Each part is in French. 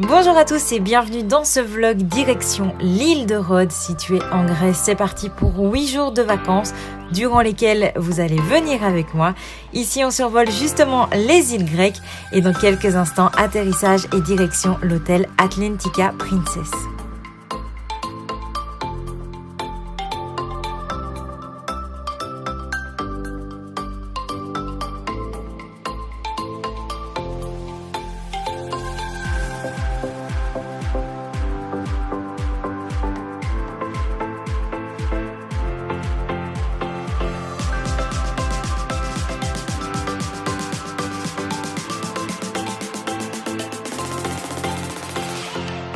Bonjour à tous et bienvenue dans ce vlog direction l'île de Rhodes située en Grèce. C'est parti pour 8 jours de vacances durant lesquels vous allez venir avec moi. Ici on survole justement les îles grecques et dans quelques instants atterrissage et direction l'hôtel Atlantica Princess.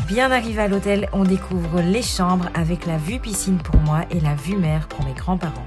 Bien arrivé à l'hôtel, on découvre les chambres avec la vue piscine pour moi et la vue mer pour mes grands-parents.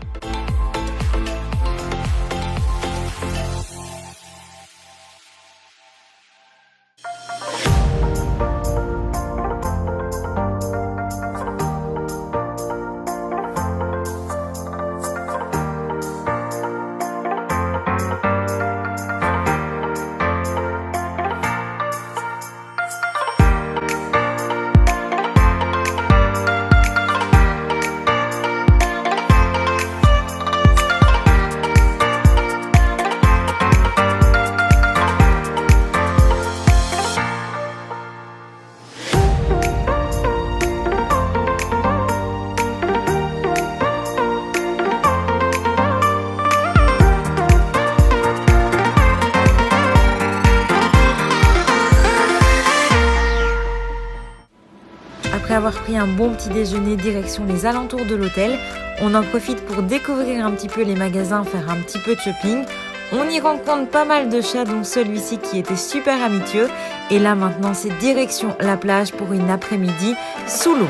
Après avoir pris un bon petit déjeuner direction les alentours de l'hôtel, on en profite pour découvrir un petit peu les magasins, faire un petit peu de shopping. On y rencontre pas mal de chats, dont celui-ci qui était super amitieux. Et là maintenant c'est direction la plage pour une après-midi sous l'eau.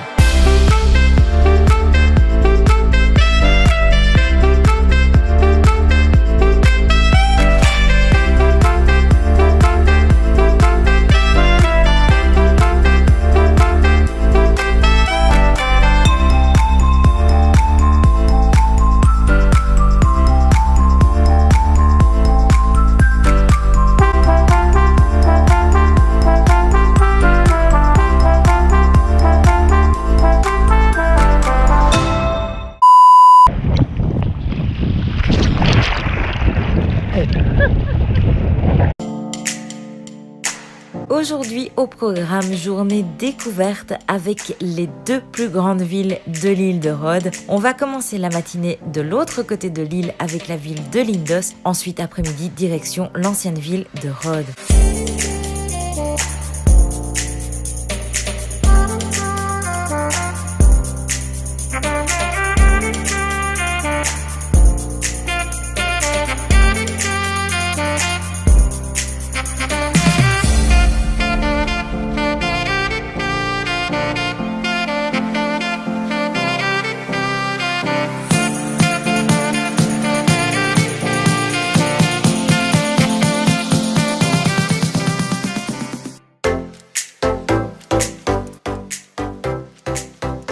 Aujourd'hui au programme, journée découverte avec les deux plus grandes villes de l'île de Rhodes. On va commencer la matinée de l'autre côté de l'île avec la ville de Lindos. Ensuite après-midi, direction l'ancienne ville de Rhodes.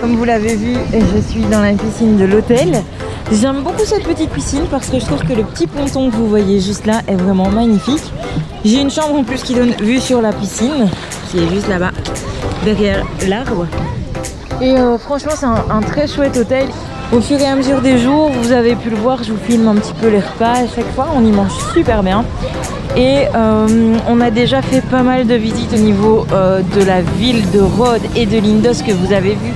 Comme vous l'avez vu, je suis dans la piscine de l'hôtel. J'aime beaucoup cette petite piscine parce que je trouve que le petit ponton que vous voyez juste là est vraiment magnifique. J'ai une chambre en plus qui donne vue sur la piscine, qui est juste là-bas, derrière l'arbre. Et franchement, c'est un très chouette hôtel. Au fur et à mesure des jours, vous avez pu le voir, je vous filme un petit peu les repas à chaque fois. On y mange super bien. Et on a déjà fait pas mal de visites au niveau de la ville de Rhodes et de Lindos que vous avez vu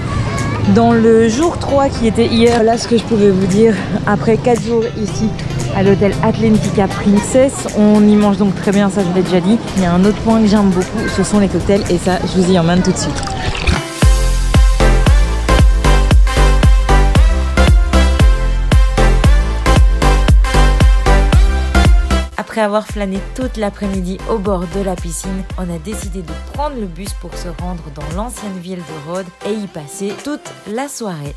dans le jour 3 qui était hier. Là, ce que je pouvais vous dire, après 4 jours ici à l'hôtel Atlantica Princess, on y mange donc très bien, ça je l'ai déjà dit. Il y a un autre point que j'aime beaucoup, ce sont les cocktails et ça, je vous y emmène tout de suite. Après avoir flâné toute l'après-midi au bord de la piscine, on a décidé de prendre le bus pour se rendre dans l'ancienne ville de Rhodes et y passer toute la soirée.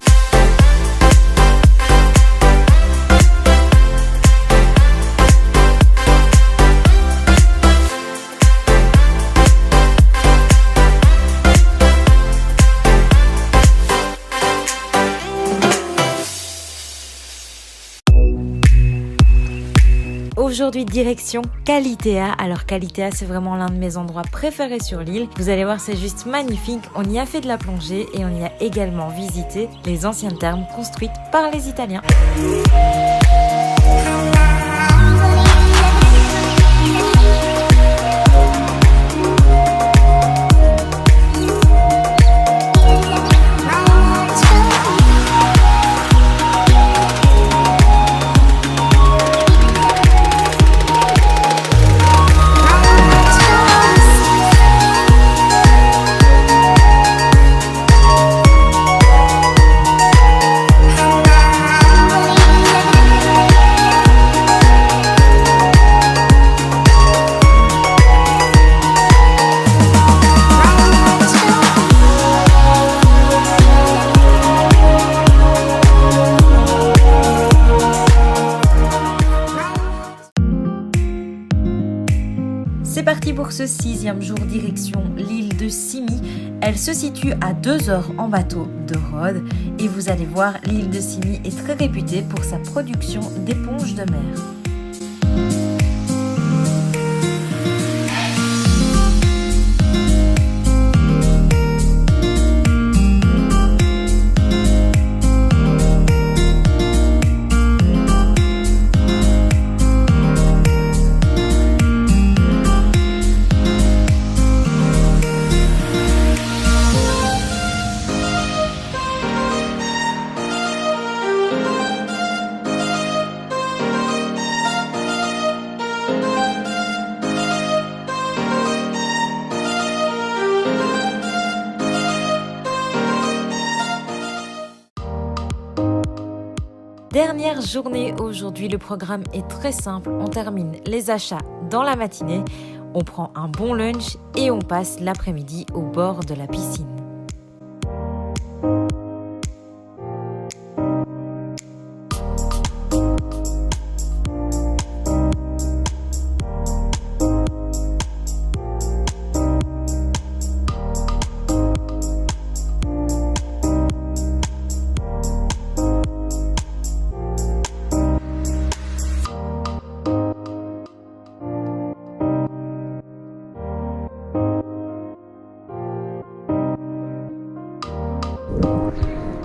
Aujourd'hui, direction Kalitea. Alors Kalitea, c'est vraiment l'un de mes endroits préférés sur l'île. Vous allez voir, c'est juste magnifique. On y a fait de la plongée et on y a également visité les anciennes thermes construites par les Italiens. C'est parti pour ce 6e jour direction l'île de Symi. Elle se situe à 2 heures en bateau de Rhodes et vous allez voir, l'île de Symi est très réputée pour sa production d'éponges de mer. Dernière journée aujourd'hui, le programme est très simple. On termine les achats dans la matinée, on prend un bon lunch et on passe l'après-midi au bord de la piscine.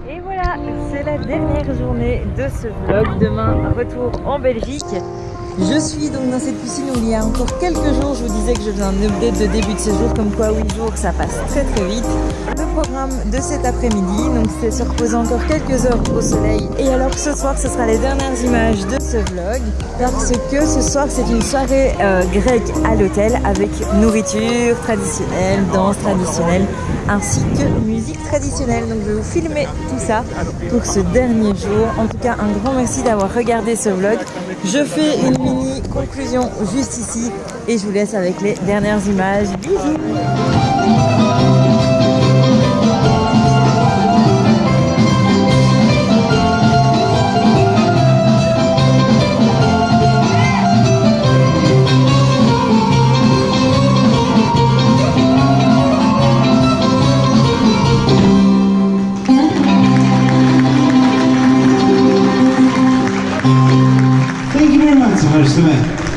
Et voilà, c'est la dernière journée de ce vlog. Demain, retour en Belgique. Je suis donc dans cette piscine où il y a encore quelques jours, je vous disais que je faisais un update de début de séjour, comme quoi 8 jours, ça passe très très vite. Le programme de cet après-midi, donc c'est se reposer encore quelques heures au soleil. Et alors ce soir, ce sera les dernières images de ce vlog, parce que ce soir, c'est une soirée grecque à l'hôtel avec nourriture traditionnelle, danse traditionnelle, ainsi que musique traditionnelle. Donc je vais vous filmer tout ça pour ce dernier jour. En tout cas, un grand merci d'avoir regardé ce vlog. Je fais une mini conclusion juste ici et je vous laisse avec les dernières images. Bisous!